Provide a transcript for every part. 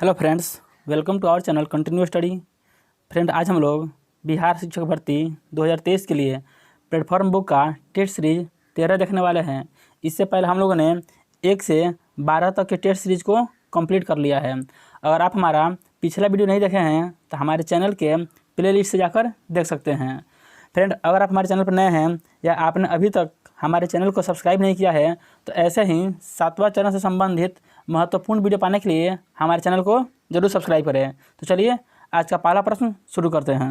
Hello friends, welcome to our channel continue study. Friend, आज हम लोग बिहार शिक्षक भर्ती 2023 के लिए प्लेटफॉर्म बुक का टेस्ट सीरीज 13 देखने वाले हैं। इससे पहले हम लोगों ने 1 से 12 तक के टेस्ट सीरीज को कंप्लीट कर लिया है। अगर आप हमारा पिछला वीडियो नहीं देखे हैं तो हमारे चैनल के प्ले लिस्ट से जाकर देख सकते हैं। फ्रेंड, अगर आप हमारे चैनल पर नए हैं या आपने अभी तक हमारे चैनल को सब्सक्राइब नहीं किया है तो ऐसे ही 7वां चरण से संबंधित महत्वपूर्ण वीडियो पाने के लिए हमारे चैनल को जरूर सब्सक्राइब करें। तो चलिए आज का पहला प्रश्न शुरू करते हैं।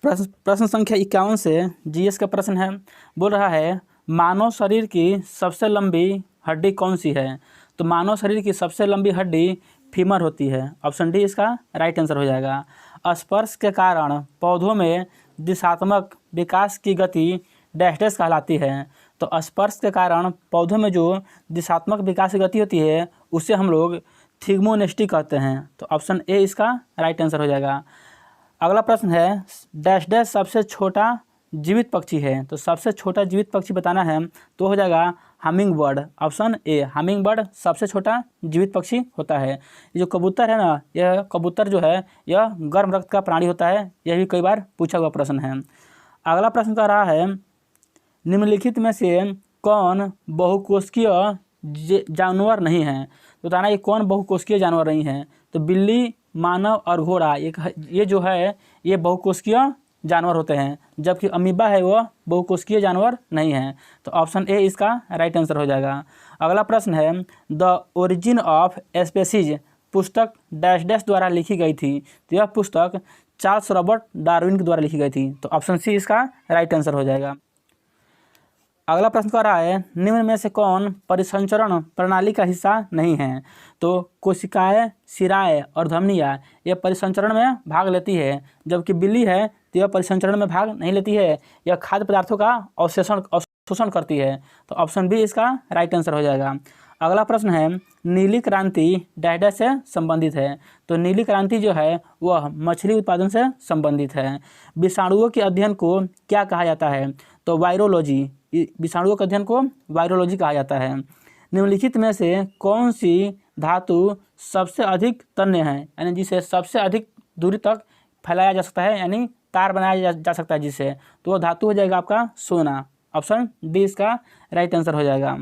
प्रश्न संख्या 51 से जीएस का प्रश्न है। बोल रहा है, मानव शरीर की सबसे लंबी हड्डी कौन सी है? तो मानव शरीर की सबसे लंबी हड्डी फीमर होती है। ऑप्शन डी इसका राइट आंसर हो जाएगा। स्पर्श के कारण पौधों में दिशात्मक विकास की गति डैश डैश कहलाती है। तो स्पर्श के कारण पौधों में जो दिशात्मक विकास की गति होती है उसे हम लोग थिग्मोनेस्टी कहते हैं। तो ऑप्शन ए इसका राइट आंसर हो जाएगा। अगला प्रश्न है, डैश डैश सबसे छोटा जीवित पक्षी है। तो सबसे छोटा जीवित पक्षी बताना है तो हो जाएगा humming bird. Option A, humming bird सबसे छोटा जीवित पक्षी होता है। ये जो कबूतर है ना, यह कबूतर जो है यह गर्म रक्त का प्राणी होता है। यह भी कई बार पूछा हुआ प्रश्न है। अगला प्रश्न कह रहा है, निम्नलिखित में से कौन बहुकोशिकीय जानवर नहीं है? तो बताना ये कौन बहुकोशिकीय जानवर नहीं है। तो बिल्ली, मानव और घोड़ा ये जो है ये बहुकोशिकीय जानवर होते हैं, जबकि अमीबा है वह बहुकोशिकीय जानवर नहीं है। तो ऑप्शन ए इसका राइट आंसर हो जाएगा। अगला प्रश्न है, द ओरिजिन ऑफ स्पीशीज पुस्तक डैश डैश द्वारा लिखी गई थी। तो यह पुस्तक चार्ल्स रॉबर्ट डार्विन के द्वारा लिखी गई थी। तो ऑप्शन सी इसका राइट आंसर हो जाएगा। अगला प्रश्न कर रहा है, निम्न में से कौन परिसंचरण प्रणाली का हिस्सा नहीं है? तो कोशिकाएं, शिराएं और धमनियां यह परिसंचरण में भाग लेती है, जबकि बिल्ली है तो यह परिसंचरण में भाग नहीं लेती है। यह खाद्य पदार्थों का अवशोषण करती है। तो ऑप्शन बी इसका राइट आंसर हो जाएगा। अगला प्रश्न है, नीली क्रांति डैश डैश से संबंधित है। तो नीली क्रांति जो है वह मछली उत्पादन से संबंधित है। विषाणुओं के अध्ययन को क्या कहा जाता है? तो वायरोलॉजी। विषाणुओं के अध्ययन को वायरोलॉजी कहा जाता है। निम्नलिखित में से कौन सी धातु सबसे अधिक तन्य है, यानी जिसे सबसे अधिक दूरी तक फैलाया जा सकता है, यानी तार बनाया जा सकता है जिससे, तो वह धातु हो जाएगा आपका सोना। ऑप्शन डी इसका राइट आंसर हो जाएगा।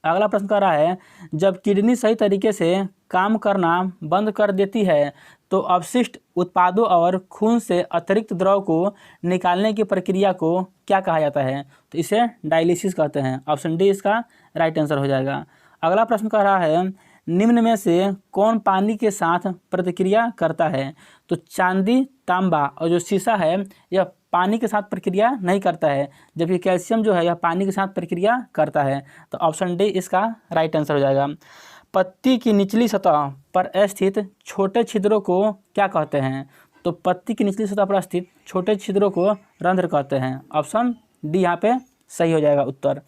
अगला प्रश्न कर रहा है, जब किडनी सही तरीके से काम करना बंद कर देती है तो अवशिष्ट उत्पादों और खून से अतिरिक्त द्रव को निकालने की प्रक्रिया को क्या कहा जाता है? तो इसे डायलिसिस कहते हैं। ऑप्शन डी इसका राइट आंसर हो जाएगा। अगला प्रश्न कर रहा है, निम्न में से कौन पानी के साथ प्रतिक्रिया करता है? तो चांदी, तांबा और जो शीशा है यह पानी के साथ प्रक्रिया नहीं करता है, जबकि कैल्शियम जो है यह पानी के साथ प्रक्रिया करता है। तो ऑप्शन डी इसका राइट आंसर हो जाएगा। पत्ती की निचली सतह पर स्थित छोटे छिद्रों को क्या कहते हैं? तो पत्ती की निचली सतह पर स्थित छोटे छिद्रों को रंध्र कहते हैं। ऑप्शन डी यहाँ पे सही हो जाएगा उत्तर।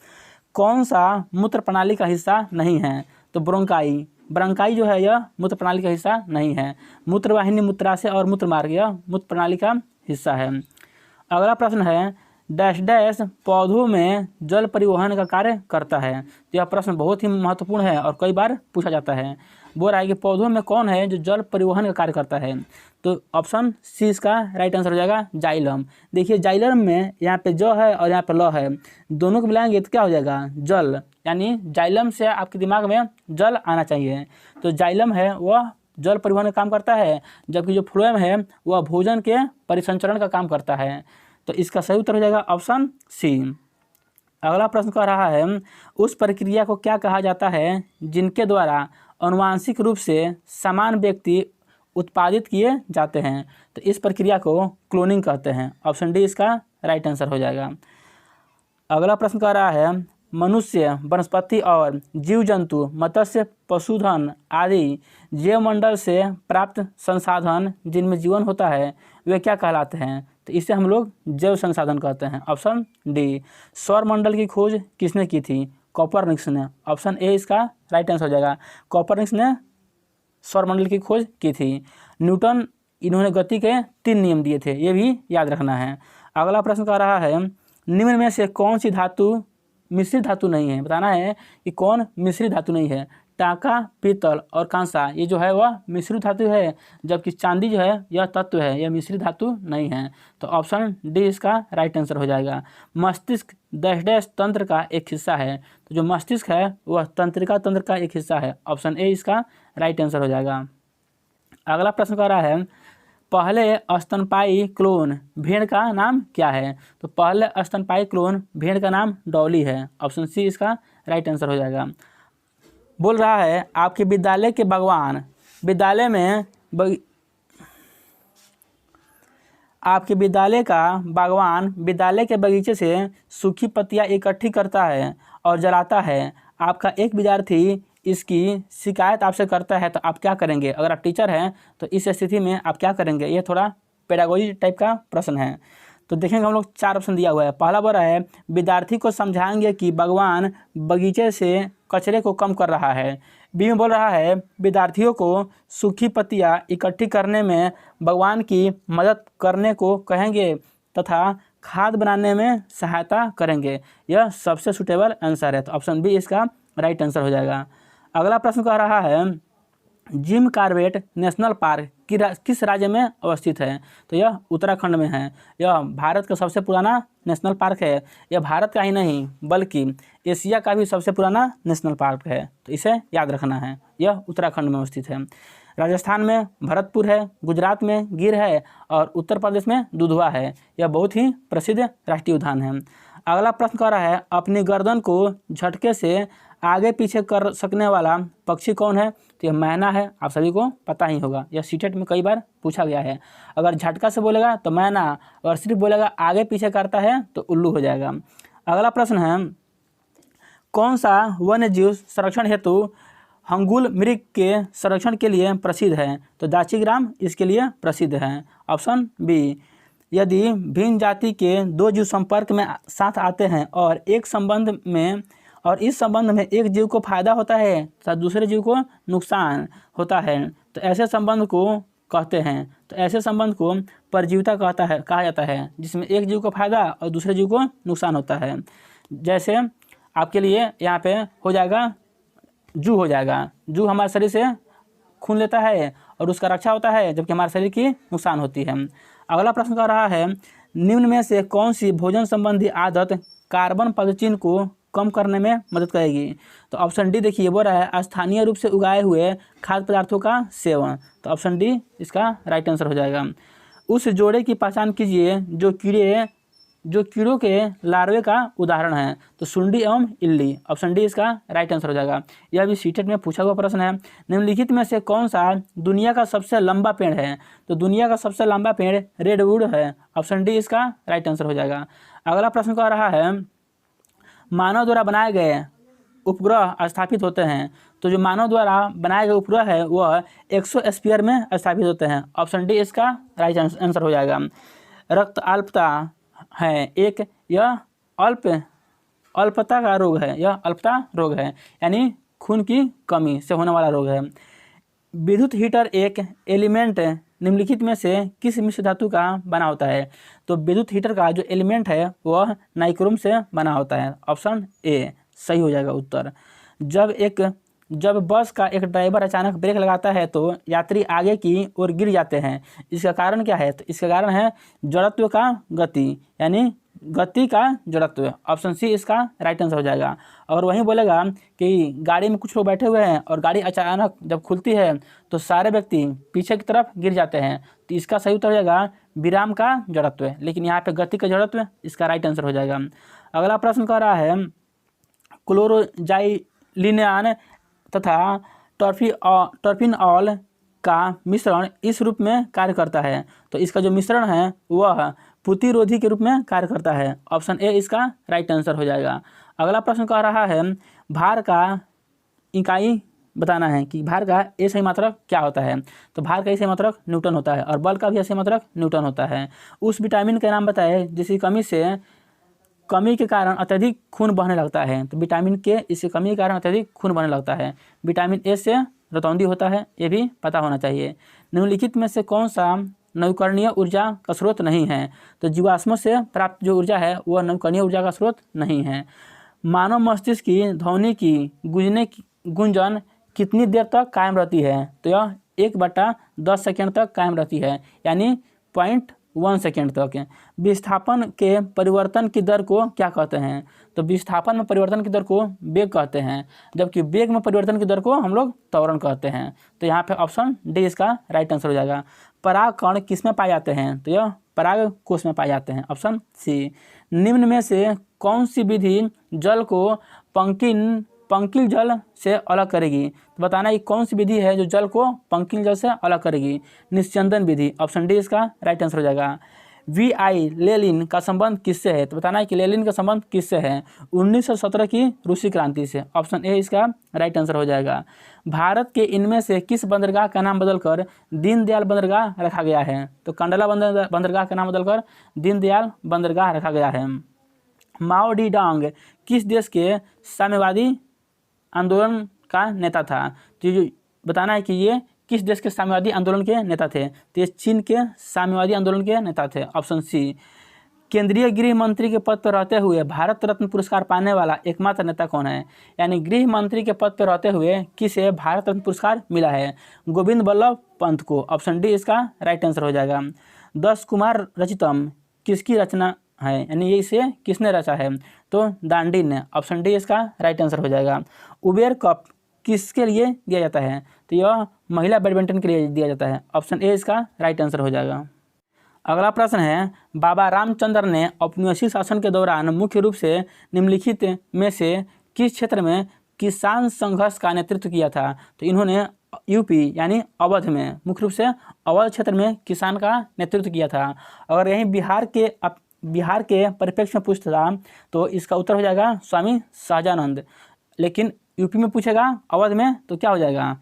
कौन सा मूत्र प्रणाली का हिस्सा नहीं है? तो ब्रोंकाई। ब्रोंकाई जो है यह मूत्र प्रणाली का हिस्सा नहीं है। मूत्रवाहिनी, मूत्राशय और मूत्रमार्ग यह मूत्र प्रणाली का हिस्सा है। अगला प्रश्न है, डैश डैश पौधों में जल परिवहन का कार्य करता है। तो यह प्रश्न बहुत ही महत्वपूर्ण है और कई बार पूछा जाता है। बोल रहा है कि पौधों में कौन है जो जल परिवहन का कार्य करता है? तो ऑप्शन सी इसका राइट आंसर हो जाएगा, जाइलम। देखिए जाइलम में यहाँ पे ज है और यहाँ पे ल है, दोनों को मिलाएंगे तो क्या हो जाएगा? जल। यानी जाइलम से आपके दिमाग में जल आना चाहिए। तो जाइलम है वह जल परिवहन का काम करता है, जबकि जो फ्लोएम है वह भोजन के परिसंचरण का काम करता है। तो इसका सही उत्तर हो जाएगा ऑप्शन सी। अगला प्रश्न कह रहा है, उस प्रक्रिया को क्या कहा जाता है जिनके द्वारा आनुवांशिक रूप से समान व्यक्ति उत्पादित किए जाते हैं? तो इस प्रक्रिया को क्लोनिंग कहते हैं। ऑप्शन डी इसका राइट आंसर हो जाएगा। अगला प्रश्न कह रहा है, मनुष्य, वनस्पति और जीव जंतु, मत्स्य, पशुधन आदि जैवमंडल से प्राप्त संसाधन जिनमें जीवन होता है वे क्या कहलाते हैं? तो इसे हम लोग जैव संसाधन कहते हैं। Option D. सौर मंडल की खोज किसने की थी? कोपरनिकस ने। ऑप्शन ए इसका राइट आंसर हो जाएगा। कोपरनिकस ने सौर मंडल की खोज की थी। न्यूटन, इन्होंने गति के 3 नियम दिए थे, ये भी याद रखना है। अगला प्रश्न कह रहा है, निम्न में से कौन सी धातु मिश्रित धातु नहीं है, बताना है कि कौन मिश्रित धातु नहीं है। टांका, पीतल और कांसा ये जो है वह मिश्रित धातु है, जबकि चांदी जो है यह तत्व है, यह मिश्रित धातु नहीं है। तो ऑप्शन डी इसका राइट आंसर हो जाएगा। मस्तिष्क डैश डैश तंत्र का एक हिस्सा है, तो जो मस्तिष्क है वह तंत्रिका तंत्र का एक हिस्सा है। ऑप्शन ए इसका राइट आंसर हो जाएगा। अगला प्रश्न कह रहा है पहले स्तनपायी क्लोन भेड़ का नाम क्या है? तो पहले स्तनपायी क्लोन भेड़ का नाम डॉली है। ऑप्शन सी इसका राइट आंसर हो जाएगा। बोल रहा है आपके विद्यालय के बागवान विद्यालय में आपके विद्यालय का बागवान विद्यालय के बगीचे से सूखी पत्तियां इकट्ठी करता है और जलाता है। आपका एक विद्यार्थी इसकी शिकायत आपसे करता है, तो आप क्या करेंगे? अगर आप टीचर हैं तो इस स्थिति में आप क्या करेंगे? ये थोड़ा पेडागोजी टाइप का प्रश्न है। तो देखेंगे हम लोग 4 ऑप्शन दिया हुआ है। पहला बोल रहा है विद्यार्थी को समझाएंगे कि बागवान बगीचे से कचरे को कम कर रहा है। बी में बोल रहा है विद्यार्थियों को सूखी पत्तियां इकट्ठी करने में बागवान की मदद करने को कहेंगे तथा खाद बनाने में सहायता करेंगे। यह सबसे सुटेबल आंसर है, तो ऑप्शन बी इसका राइट आंसर हो जाएगा। अगला प्रश्न कह रहा है जिम कॉर्बेट नेशनल पार्क किस राज्य में अवस्थित है? तो यह उत्तराखंड में है। यह भारत का सबसे पुराना नेशनल पार्क है। यह भारत का ही नहीं बल्कि एशिया का भी सबसे पुराना नेशनल पार्क है, तो इसे याद रखना है। यह उत्तराखंड में अवस्थित है। राजस्थान में भरतपुर है, गुजरात में गिर है और उत्तर प्रदेश में दुधवा है। यह बहुत ही प्रसिद्ध राष्ट्रीय उद्यान है। अगला प्रश्न कह रहा है अपनी गर्दन को झटके से आगे पीछे कर सकने वाला पक्षी कौन है? तो यह मैना है, आप सभी को पता ही होगा, यह सीटेट में कई बार पूछा गया है। अगर झटका से बोलेगा तो मैना, और सिर्फ बोलेगा आगे पीछे करता है तो उल्लू हो जाएगा। अगला प्रश्न है कौन सा वन्य जीव संरक्षण हेतु हंगुल मृग के संरक्षण के लिए प्रसिद्ध है? तो दाचीग्राम इसके लिए प्रसिद्ध है। ऑप्शन बी यदि भिन्न जाति के 2 जीव संपर्क में साथ आते हैं और इस संबंध में एक जीव को फायदा होता है तथा दूसरे जीव को नुकसान होता है, तो ऐसे संबंध को कहते हैं। तो ऐसे संबंध को परजीविता कहा जाता है, जिसमें एक जीव को फायदा और दूसरे जीव को नुकसान होता है। जैसे आपके लिए यहाँ पे हो जाएगा जू हो जाएगा। जू हमारे शरीर से खून लेता है और उसका रक्षा होता है, जबकि हमारे शरीर की नुकसान होती है। अगला प्रश्न कह रहा है निम्न में से कौन सी भोजन संबंधी आदत कार्बन पदचिह्न को कम करने में मदद करेगी? तो ऑप्शन डी देखिए बोल रहा है स्थानीय रूप से उगाए हुए खाद्य पदार्थों का सेवन। तो ऑप्शन डी इसका राइट आंसर हो जाएगा। उस जोड़े की पहचान कीजिए जो कीड़ों के लार्वे का उदाहरण है। तो सुंडी एवं इल्ली। ऑप्शन डी इसका राइट आंसर हो जाएगा। यह भी सीटेट में पूछा हुआ प्रश्न है। निम्नलिखित में से कौन सा दुनिया का सबसे लंबा पेड़ है? तो दुनिया का सबसे लंबा पेड़ रेडवुड है। ऑप्शन डी इसका राइट आंसर हो जाएगा। अगला प्रश्न कह रहा है मानव द्वारा बनाए गए उपग्रह स्थापित होते हैं। तो जो मानव द्वारा बनाए गए उपग्रह है वह एक्सोस्फीयर में स्थापित होते हैं। ऑप्शन डी इसका राइट आंसर हो जाएगा। रक्त अल्पता है एक, यह अल्पता का रोग है, यह अल्पता रोग है, यानी खून की कमी से होने वाला रोग है। विद्युत हीटर एक एलिमेंट निम्नलिखित में से किस मिश्र धातु का बना होता है? तो विद्युत हीटर का जो एलिमेंट है वह नाइक्रोम से बना होता है। ऑप्शन ए सही हो जाएगा उत्तर। जब बस का एक ड्राइवर अचानक ब्रेक लगाता है तो यात्री आगे की ओर गिर जाते हैं, इसका कारण क्या है? तो इसका कारण है जड़त्व का गति, यानी गति का जड़त्व। ऑप्शन सी इसका राइट आंसर हो जाएगा। और वहीं बोलेगा कि गाड़ी में कुछ लोग बैठे हुए हैं और गाड़ी अचानक जब खुलती है तो सारे व्यक्ति पीछे की तरफ गिर जाते हैं, तो इसका सही उत्तर हो जाएगा विराम का जड़त्व, लेकिन यहाँ पे गति का जड़त्व इसका राइट आंसर हो जाएगा। अगला प्रश्न कह रहा है क्लोरोजाइलिनान तथा टर्फिनॉल का मिश्रण इस रूप में कार्य करता है। तो इसका जो मिश्रण है वह प्रतिरोधी के रूप में कार्य करता है। ऑप्शन ए इसका राइट आंसर हो जाएगा। अगला प्रश्न कह रहा है भार का इकाई बताना है कि भार का सही मात्रक क्या होता है। तो भार का सही मात्रक न्यूटन होता है और बल का भी सही मात्रक न्यूटन होता है। उस विटामिन का नाम बताए जिसकी कमी के कारण अत्यधिक खून बहने लगता है। तो विटामिन के इसकी कमी के कारण अत्यधिक खून बहने लगता है। विटामिन ए से रतौंधी होता है, ये भी पता होना चाहिए। निम्नलिखित में से कौन सा नवीकरणीय ऊर्जा का स्रोत नहीं है? तो जीवाश्म से प्राप्त जो ऊर्जा है वह नवीकरणीय ऊर्जा का स्रोत नहीं है। मानव मस्तिष्क की ध्वनि की गुंजन कितनी देर तक कायम रहती है? तो यह 1/10 सेकेंड तक कायम रहती है, यानी 0.1 सेकेंड तक। विस्थापन के परिवर्तन की दर को क्या कहते हैं? तो विस्थापन में परिवर्तन की दर को वेग कहते हैं, जबकि वेग में परिवर्तन की दर को हम लोग त्वरण कहते हैं। तो यहाँ पे ऑप्शन डी इसका राइट आंसर हो जाएगा। पराग कण किस में पाए जाते हैं? तो यह पराग कोश में पाए जाते हैं, ऑप्शन सी। निम्न में से कौन सी विधि जल को पंकिल जल से अलग करेगी? तो बताना ये कौन सी विधि है जो जल को पंकिल जल से अलग करेगी? निस्यंदन विधि, ऑप्शन डी इसका राइट आंसर हो जाएगा। VI लेनिन का संबंध किससे है? तो बताना है कि लेनिन का संबंध किससे है? 1917 की रूसी क्रांति से, ऑप्शन ए इसका राइट आंसर हो जाएगा। भारत के इनमें से किस बंदरगाह का नाम बदलकर दीनदयाल बंदरगाह रखा गया है? तो कंडला बंदरगाह का नाम बदलकर दीनदयाल बंदरगाह रखा गया है। माओ डी डांग किस देश के साम्यवादी आंदोलन का नेता था? तो ये बताना है कि ये किस देश के साम्यवादी आंदोलन के नेता थे? तो ये चीन के साम्यवादी आंदोलन के नेता थे, ऑप्शन सी। केंद्रीय गृह मंत्री के पद पर रहते हुए भारत रत्न पुरस्कार पाने वाला एकमात्र नेता कौन है? यानी गृह मंत्री के पद पर रहते हुए किसे भारत रत्न पुरस्कार मिला है? गोविंद बल्लभ पंत को, ऑप्शन डी इसका राइट आंसर हो जाएगा। 10 कुमार रचितम किसकी रचना है, यानी ये इसे किसने रचा है? तो दांडी ने, ऑप्शन डी इसका राइट आंसर हो जाएगा। उबेर कप किसके लिए दिया जाता है? तो यह महिला बैडमिंटन के लिए दिया जाता है, ऑप्शन ए इसका राइट आंसर हो जाएगा। अगला प्रश्न है, बाबा रामचंद्र ने औपनिवेशिक शासन के दौरान मुख्य रूप से निम्नलिखित में से किस क्षेत्र में किसान संघर्ष का नेतृत्व किया था? तो इन्होंने यूपी यानी अवध में, मुख्य रूप से अवध क्षेत्र में किसान का नेतृत्व किया था। अगर यहीं बिहार के परिप्रेक्ष्य में पूछता तो इसका उत्तर हो जाएगा स्वामी सहजानंद, लेकिन यूपी में पूछेगा अवध में तो क्या हो जाएगा?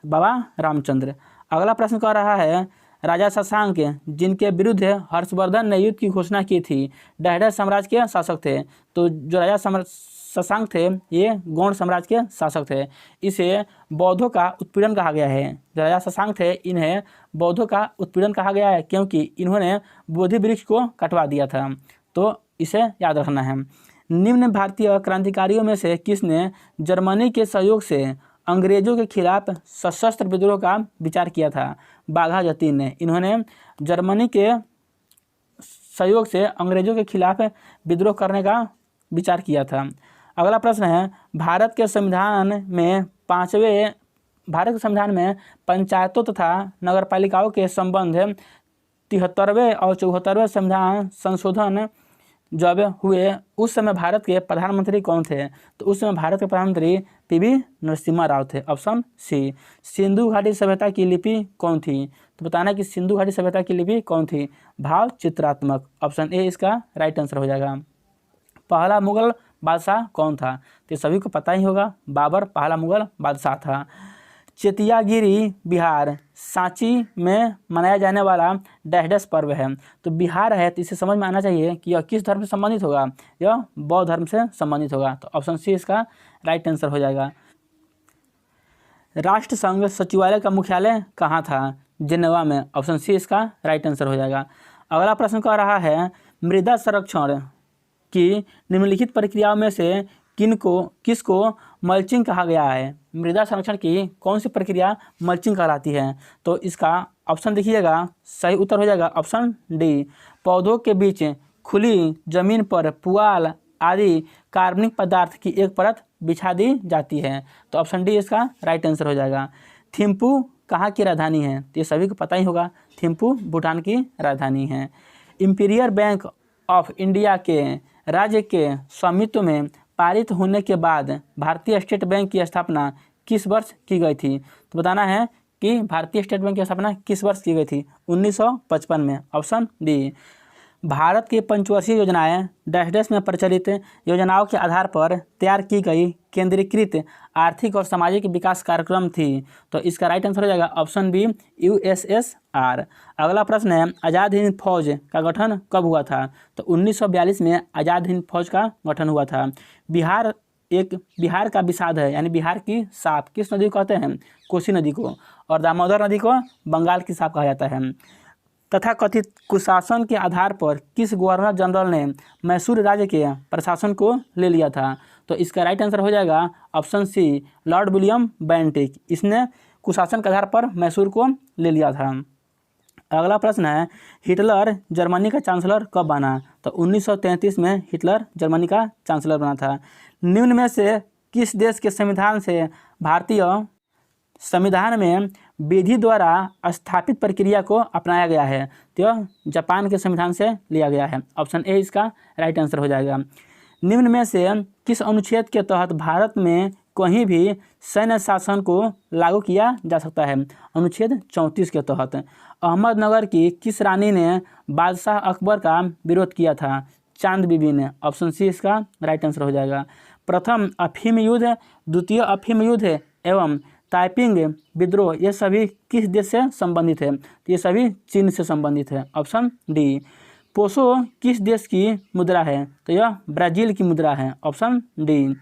बाबा रामचंद्र। अगला प्रश्न कह रहा है, राजा शशांक जिनके विरुद्ध हर्षवर्धन ने युद्ध की घोषणा की थी, डहडा साम्राज्य के शासक थे। तो जो राजा शशांक थे ये गौड़ साम्राज्य के शासक थे। इसे बौद्धों का उत्पीड़न कहा गया है। जो राजा शशांक थे इन्हें बौद्धों का उत्पीड़न कहा गया है, क्योंकि इन्होंने बोधि वृक्ष को कटवा दिया था। तो इसे याद रखना है। निम्न भारतीय क्रांतिकारियों में से किसने जर्मनी के सहयोग से अंग्रेजों के खिलाफ सशस्त्र विद्रोह का विचार किया था? बाघा जतीन ने। इन्होंने जर्मनी के सहयोग से अंग्रेजों के खिलाफ विद्रोह करने का विचार किया था। अगला प्रश्न है, भारत के संविधान में पंचायतों तथा नगरपालिकाओं के संबंध 73वें और 74वें संविधान संशोधन जब हुए उस समय भारत के प्रधानमंत्री कौन थे? तो उस समय भारत के प्रधानमंत्री PV नरसिम्हा राव थे, ऑप्शन सी। सिंधु घाटी सभ्यता की लिपि कौन थी? तो बताना कि सिंधु घाटी सभ्यता की लिपि कौन थी? भाव चित्रात्मक, ऑप्शन ए इसका राइट आंसर हो जाएगा। पहला मुगल बादशाह कौन था? तो सभी को पता ही होगा, बाबर पहला मुगल बादशाह था। चेतियागिरी बिहार सांची में मनाया जाने वाला डैश पर्व है। तो बिहार है तो इसे समझ में आना चाहिए कि यह किस धर्म से संबंधित होगा? यह बौद्ध धर्म से संबंधित होगा। तो ऑप्शन सी इसका राइट आंसर हो जाएगा। राष्ट्रसंघ सचिवालय का मुख्यालय कहाँ था? जिनेवा में, ऑप्शन सी इसका राइट आंसर हो जाएगा। अगला प्रश्न कह रहा है, मृदा संरक्षण की निम्नलिखित प्रक्रियाओं में से किसको मल्चिंग कहा गया है? मृदा संरक्षण की कौन सी प्रक्रिया मल्चिंग कहलाती है? तो इसका ऑप्शन देखिएगा, सही उत्तर हो जाएगा ऑप्शन डी। पौधों के बीच खुली जमीन पर पुआल आदि कार्बनिक पदार्थ की एक परत बिछा दी जाती है। तो ऑप्शन डी इसका राइट आंसर हो जाएगा। थिम्पू कहाँ की राजधानी है? तो ये सभी को पता ही होगा, थिम्पू भूटान की राजधानी है। इंपीरियल बैंक ऑफ इंडिया के राज्य के स्वामित्व में पारित होने के बाद भारतीय स्टेट बैंक की स्थापना किस वर्ष की गई थी? तो बताना है कि भारतीय स्टेट बैंक की स्थापना किस वर्ष की गई थी? 1955 में, ऑप्शन डी। भारत की पंचवर्षीय योजनाएं डैश में प्रचलित योजनाओं के आधार पर तैयार की गई केंद्रीकृत आर्थिक और सामाजिक विकास कार्यक्रम थी। तो इसका राइट आंसर हो जाएगा ऑप्शन बी, USSR। अगला प्रश्न है, आज़ाद हिंद फौज का गठन कब हुआ था? तो 1942 में आज़ाद हिंद फौज का गठन हुआ था। बिहार का विषाद है, यानी बिहार की सांप किस नदी को कहते हैं? कोसी नदी को। और दामोदर नदी को बंगाल की सांप कहा जाता है। तथाकथित कुशासन के आधार पर किस गवर्नर जनरल ने मैसूर राज्य के प्रशासन को ले लिया था? तो इसका राइट आंसर हो जाएगा option C, lord William Bentinck. इसने कुशासन के आधार पर मैसूर को ले लिया था। अगला प्रश्न है, हिटलर जर्मनी का चांसलर कब बना? तो 1933 में हिटलर जर्मनी का चांसलर बना था। निम्न में से किस देश के संविधान से भारतीय संविधान में विधि द्वारा स्थापित प्रक्रिया को अपनाया गया है? तो यह जापान के संविधान से लिया गया है। ऑप्शन ए इसका राइट आंसर हो जाएगा। निम्न में से किस अनुच्छेद के तहत भारत में कहीं भी सैन्य शासन को लागू किया जा सकता है? अनुच्छेद 34 के तहत। अहमदनगर की किस रानी ने बादशाह अकबर का विरोध किया था? चांद बीबी ने। ऑप्शन सी इसका राइट आंसर हो जाएगा। प्रथम अफीम युद्ध, द्वितीय अफीम युद्ध एवं ताइपिंग विद्रोह ये सभी किस देश से संबंधित है? तो ये सभी चीन से संबंधित है। Option D. पोसो किस देश की मुद्रा है? तो यह ब्राज़ील की मुद्रा है। Option D.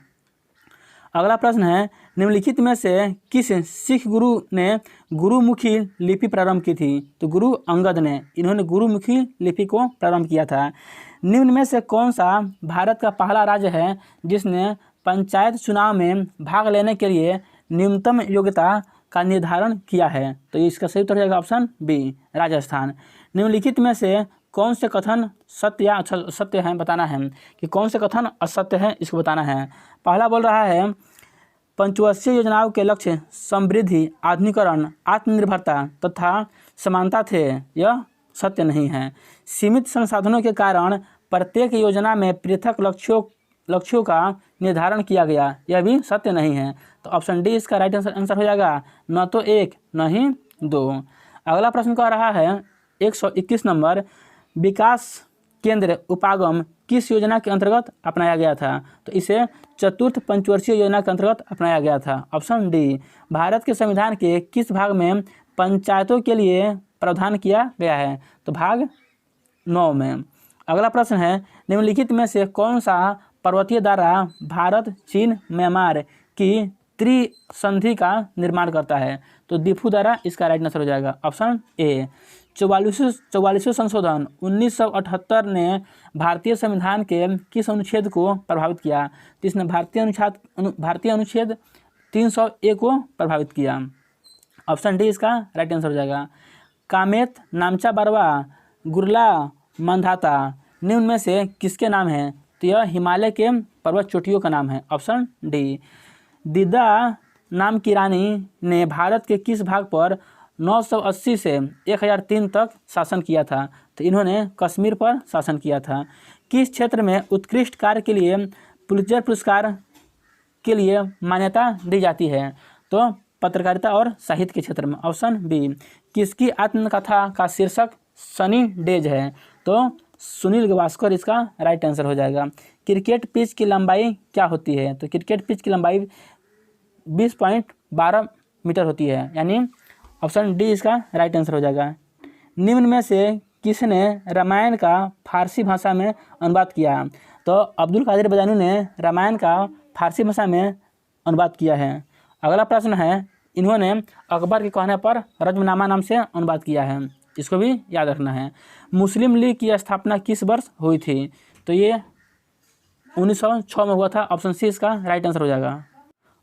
अगला प्रश्न है, निम्नलिखित में से किस सिख गुरु ने गुरुमुखी लिपि प्रारंभ की थी? तो गुरु अंगद ने। इन्होंने गुरुमुखी लिपि को प्रारंभ किया था। निम्न में से कौन सा भारत का पहला राज्य है जिसने पंचायत चुनाव में भाग लेने के लिए न्यूनतम योग्यता का निर्धारण किया है? तो इसका सही उत्तर हो जाएगा ऑप्शन बी, राजस्थान। निम्नलिखित में से कौन से कथन सत्य या असत्य हैं बताना है कि कौन से कथन असत्य हैं, इसको बताना है। पहला बोल रहा है, पंचवर्षीय योजनाओं के लक्ष्य समृद्धि, आधुनिकीकरण, आत्मनिर्भरता तथा समानता थे। यह सत्य नहीं है। सीमित संसाधनों के कारण प्रत्येक योजना में पृथक लक्ष्यों का निर्धारण किया गया। यह भी सत्य नहीं है। तो ऑप्शन डी इसका राइट आंसर हो जाएगा, न तो 1 न ही 2। अगला प्रश्न कह रहा है 121 नंबर, विकास केंद्र उपागम किस योजना के अंतर्गत अपनाया गया था? तो इसे चतुर्थ पंचवर्षीय योजना के अंतर्गत अपनाया गया था। Option D. भारत के संविधान के किस भाग में पंचायतों के लिए प्रावधान किया गया है? तो भाग 9 में। अगला प्रश्न है, निम्नलिखित में से कौन सा पर्वतीय दर्रा भारत, चीन, म्यांमार की त्रिसंधि का निर्माण करता है? तो दिफू दर्रा इसका राइट आंसर हो जाएगा। Option A. 44वें संशोधन 1978 ने भारतीय संविधान के किस अनुच्छेद को प्रभावित किया? तो इसने भारतीय अनुच्छेद 301 को प्रभावित किया। ऑप्शन डी इसका राइट आंसर हो जाएगा। कामेत, नामचा बरवा, गुरला, मंधाता निम्न में से किसके नाम हैं? तो यह हिमालय के पर्वत चोटियों का नाम है। Option D. दिदा नाम की रानी ने भारत के किस भाग पर 980 से 1003 तक शासन किया था? तो इन्होंने कश्मीर पर शासन किया था। किस क्षेत्र में उत्कृष्ट कार्य के लिए पुलित्जर पुरस्कार के लिए मान्यता दी जाती है? तो पत्रकारिता और साहित्य के क्षेत्र में। Option B. किसकी आत्मकथा का शीर्षक सनी डेज है? तो सुनील गावस्कर इसका राइट आंसर हो जाएगा। क्रिकेट पिच की लंबाई क्या होती है? तो क्रिकेट पिच की लंबाई 20.12 मीटर होती है, यानी ऑप्शन डी इसका राइट आंसर हो जाएगा। निम्न में से किसने रामायण का फारसी भाषा में अनुवाद किया? तो अब्दुल कादिर बदायूनी ने रामायण का फारसी भाषा में अनुवाद किया है। अगला प्रश्न है, इन्होंने अकबर के कहने पर रज़्मनामा नाम से अनुवाद किया है। इसको भी याद रखना है। मुस्लिम लीग की स्थापना किस वर्ष हुई थी? तो ये 1906 में हुआ था। ऑप्शन सी इसका राइट आंसर हो जाएगा।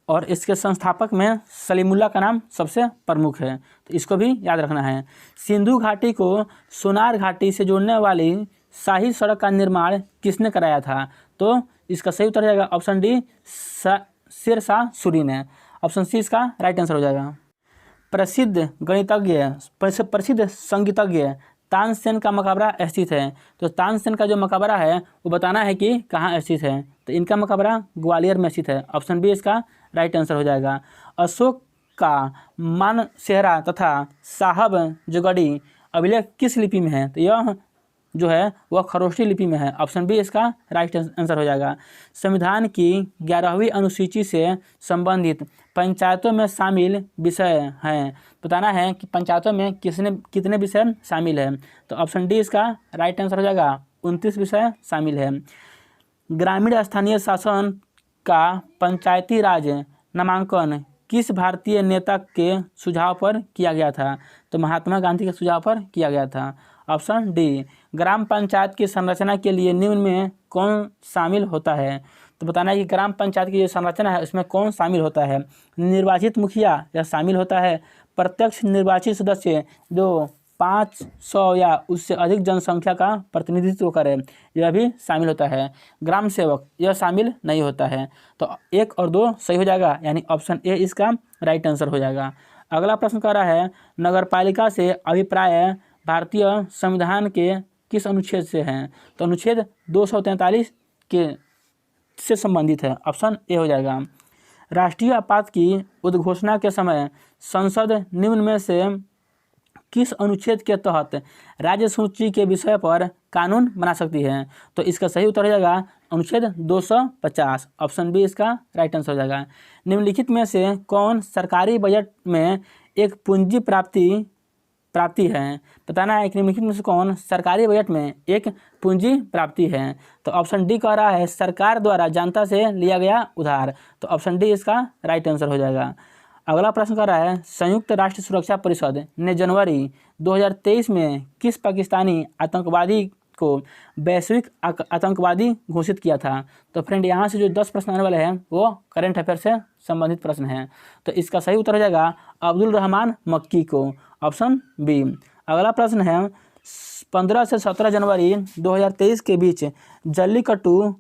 और इसके संस्थापक में सलीमुल्लाह का नाम सबसे प्रमुख है, तो इसको भी याद रखना है। सिंधु घाटी को सोनार घाटी से जोड़ने वाली शाही सड़क का निर्माण किसने कराया था? तो इसका सही उत्तर हो जाएगा ऑप्शन डी, शेर शाह सूरी ने। ऑप्शन सी इसका राइट आंसर हो जाएगा। प्रसिद्ध गणितज्ञ, प्रसिद्ध संगीतज्ञ तानसेन का मकबरा स्थित है। तो तानसेन का जो मकबरा है वो बताना है कि कहाँ स्थित है। तो इनका मकबरा ग्वालियर में स्थित है। ऑप्शन बी इसका राइट आंसर हो जाएगा। अशोक का मानसेहरा तथा साहब जोगड़ी अभिलेख किस लिपि में है? तो यह जो है वह खरोष्टी लिपि में है। ऑप्शन बी इसका राइट आंसर हो जाएगा। संविधान की 11वीं अनुसूची से संबंधित पंचायतों में शामिल विषय हैं। बताना है कि पंचायतों में कितने विषय शामिल हैं। तो ऑप्शन डी इसका राइट आंसर हो जाएगा। 29 विषय शामिल है। ग्रामीण स्थानीय शासन का पंचायती राज नामांकन किस भारतीय नेता के सुझाव पर किया गया था? तो महात्मा गांधी के सुझाव पर किया गया था। Option D. ग्राम पंचायत की संरचना के लिए निम्न में कौन शामिल होता है? तो बताना है कि ग्राम पंचायत की जो संरचना है उसमें कौन शामिल होता है। निर्वाचित मुखिया यह शामिल होता है। प्रत्यक्ष निर्वाचित सदस्य जो 500 या उससे अधिक जनसंख्या का प्रतिनिधित्व करे यह भी शामिल होता है। ग्राम सेवक यह शामिल नहीं होता है। तो 1 और 2 सही हो जाएगा, यानी ऑप्शन ए इसका राइट आंसर हो जाएगा। अगला प्रश्न कह रहा है नगरपालिका से अभिप्राय भारतीय संविधान के किस अनुच्छेद से हैं। तो अनुच्छेद 243 के से संबंधित है, ऑप्शन ए हो जाएगा। राष्ट्रीय आपात की उद्घोषणा के समय संसद निम्न में से किस अनुच्छेद के तहत राज्य सूची के विषय पर कानून बना सकती है। तो इसका सही उत्तर हो जाएगा अनुच्छेद 250, ऑप्शन बी इसका राइट आंसर हो जाएगा। निम्नलिखित में से कौन सरकारी बजट में एक पूंजी प्राप्ति है। बताना है कि निम्नलिखित में से कौन सरकारी बजट में एक पूंजी प्राप्ति है। तो ऑप्शन डी कह रहा है सरकार द्वारा जनता से लिया गया उधार। तो ऑप्शन डी इसका राइट आंसर हो जाएगा। अगला प्रश्न कर रहा है संयुक्त राष्ट्र सुरक्षा परिषद ने जनवरी 2023 में किस पाकिस्तानी आतंकवादी को वैश्विक आतंकवादी घोषित किया था। तो फ्रेंड यहाँ से जो 10 प्रश्न आने वाले हैं वो करंट अफेयर से संबंधित प्रश्न हैं। तो इसका सही उत्तर हो जाएगा अब्दुल रहमान मक्की को, ऑप्शन बी। अगला प्रश्न है 15 से 17 जनवरी 2023 के बीच जल्लीकट्टू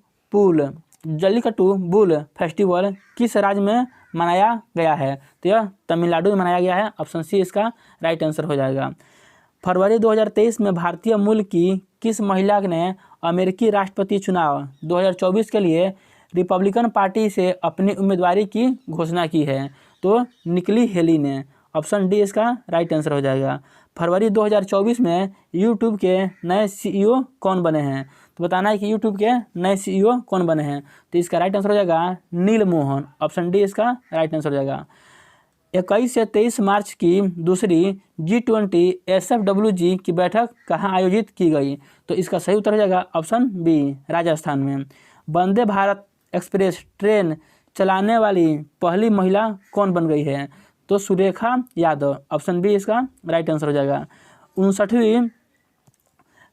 बुल फेस्टिवल किस राज्य में मनाया गया है। तो यह तमिलनाडु में मनाया गया है, ऑप्शन सी इसका राइट आंसर हो जाएगा। फरवरी 2023 में भारतीय मूल की किस महिला ने अमेरिकी राष्ट्रपति चुनाव 2024 के लिए रिपब्लिकन पार्टी से अपनी उम्मीदवारी की घोषणा की है। तो निकली हेली ने, ऑप्शन डी इसका राइट आंसर हो जाएगा। फरवरी 2024 में यूट्यूब के नए CEO कौन बने हैं। तो बताना है कि यूट्यूब के नए CEO कौन बने हैं। तो इसका राइट आंसर हो जाएगा नील मोहन, ऑप्शन डी इसका राइट आंसर हो जाएगा। 21 से 23 मार्च की दूसरी G20 SFWG की बैठक कहाँ आयोजित की गई। तो इसका सही उत्तर हो जाएगा ऑप्शन बी राजस्थान में। वंदे भारत एक्सप्रेस ट्रेन चलाने वाली पहली महिला कौन बन गई है। तो सुरेखा यादव, ऑप्शन बी इसका राइट आंसर हो जाएगा। 59वीं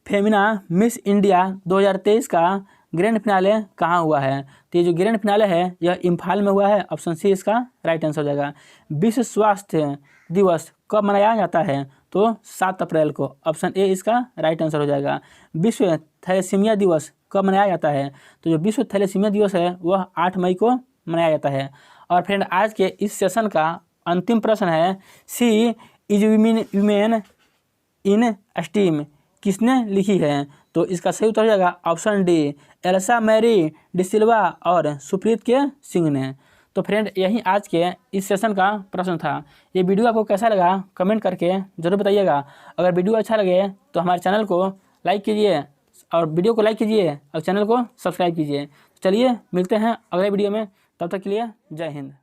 फेमिना मिस इंडिया 2023 का ग्रैंड फिनाले कहाँ हुआ है। तो ये जो ग्रैंड फिनाले है यह इम्फाल में हुआ है, ऑप्शन सी इसका राइट आंसर हो जाएगा। विश्व स्वास्थ्य दिवस कब मनाया जाता है। तो 7 अप्रैल को, ऑप्शन ए इसका राइट आंसर हो जाएगा। विश्व थैलेसीमिया दिवस कब मनाया जाता है। तो जो विश्व थैलेसीमिया दिवस है वह 8 मई को मनाया जाता है। और फ्रेंड आज के इस सेशन का अंतिम प्रश्न है she is women in STEM किसने लिखी है। तो इसका सही उत्तर हो जाएगा ऑप्शन डी एल्सा मैरी डिसिल्वा और सुप्रीत के सिंह ने। तो फ्रेंड यही आज के इस सेशन का प्रश्न था। ये वीडियो आपको कैसा लगा कमेंट करके ज़रूर बताइएगा। अगर वीडियो अच्छा लगे तो हमारे चैनल को लाइक कीजिए और वीडियो को लाइक कीजिए और चैनल को सब्सक्राइब कीजिए। चलिए मिलते हैं अगले वीडियो में, तब तक के लिए जय हिंद।